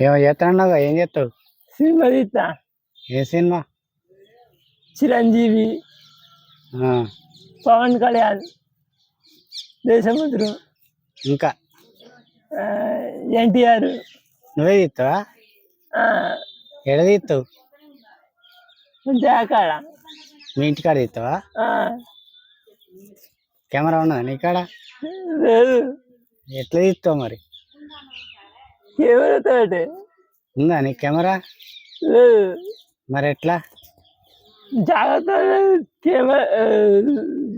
ఏమో చేస్తానన్నావుగా, ఏం చేస్తావు? సినిమా తీస్తా. ఏ సినిమా? చిరంజీవి, ఆ, పవన్ కళ్యాణ్, దేశముద్రు, ఇంకా ఎన్టీఆర్. నువ్వే తీస్తావా? ఎడ తీస్తావు? జాకాడ. మీ ఇంటికాడ తీస్తావా? కెమెరా ఉన్నదా నీకాడ? లేదు. ఎట్లా తీస్తావు మరి? కెమెరాతో ఉందా నీ కెమెరా? లేదు. మరి ఎట్లా? జాగ్రత్త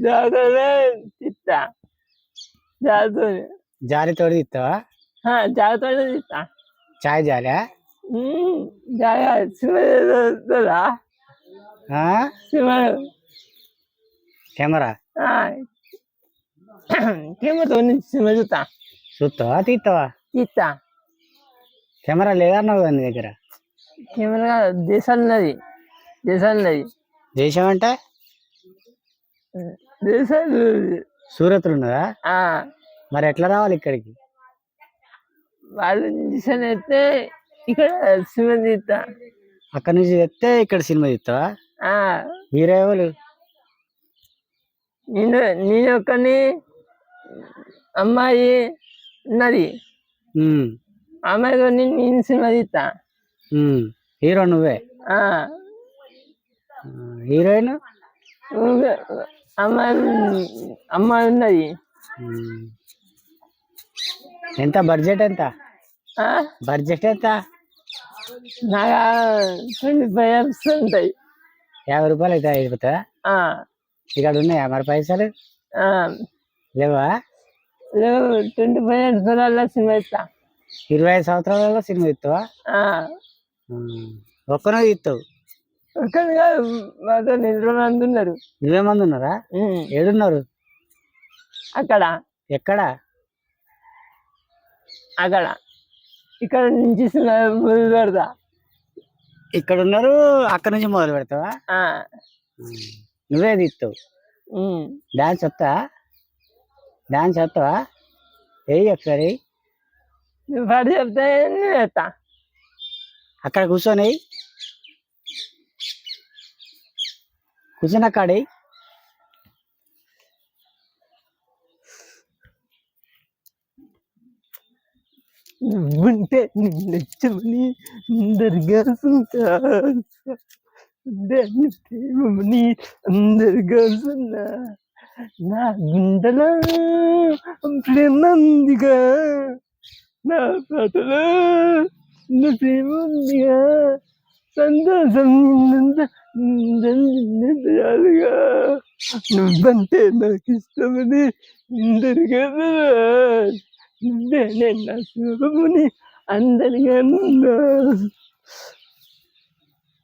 జాగ్రత్త తీస్తా. జాగ్రత్త జాలితోటి తీస్తావా? జాగ్రత్త తీస్తా. చాయ్ జాలా? సినిమా సినిమా కెమెరా కెమెరాతో సినిమా చూస్తా. చూస్తావా తీస్తావా? తీస్తా. కెమెరా లేదన్నావు కదా నీ దగ్గర? కెమెరా దేశాలున్నది. దేశం అంటే దేశాలు సూరత్లు ఉన్నదా? మరి ఎట్లా రావాలి ఇక్కడికి? వాళ్ళు డిసిషన్ అయితే ఇక్కడ సినిమా తీస్తా. అక్కడ నుంచి తెస్తే ఇక్కడ సినిమా తీస్తావా? హీరో ఎవరు? నేను ఒక్కని, అమ్మాయి ఉన్నది. అమ్మాయితో నేను సినిమా తీస్తా. హీరో నువ్వే? హీరోయిన్? అమ్మాయి ఉన్నది. ఎంత బడ్జెట్? ఎంత బడ్జెట్? ఎంత? నాకు 25 ఉంటాయి. 50 రూపాయలు అయితే అయిపోతా? ఇక్కడ ఉన్నాయా మరి పైసలు? లేవా? లేవు. 25 సంవత్సరాల సినిమా ఇస్తా. 25 సంవత్సరాలలో సినిమా ఇస్తావా? ఒక్కనే ఇస్తావు? ఒక్కని కాదు, మాతో 20 మంది ఉన్నారు. 20 మంది ఉన్నారా? ఏడున్నారు? అక్కడ. ఎక్కడ? అక్కడ. ఇక్కడ నుంచి మొదలు పెడతా. ఇక్కడ ఉన్నారు, అక్కడ నుంచి మొదలు పెడతావా? నువ్వే తీస్తావు? డాన్స్ వస్తా? డాన్స్ వస్తావా? ఒకసారి పాట చెప్తే వేస్తా. అక్కడ కూర్చొని కాడి నువ్వుంటే నిన్నెచ్చమని అందరిగా ప్రేమని అందరిగా నా గుండెలో ప్రేమందిగా, నా పాటలో ప్రేమ ఉందిగా, సంతోషం నిన్నంతయాలుగా, నువ్వంటే నాకు ఇష్టమని అందరిగా, నువ్వే నా శుభముని అందరిగా.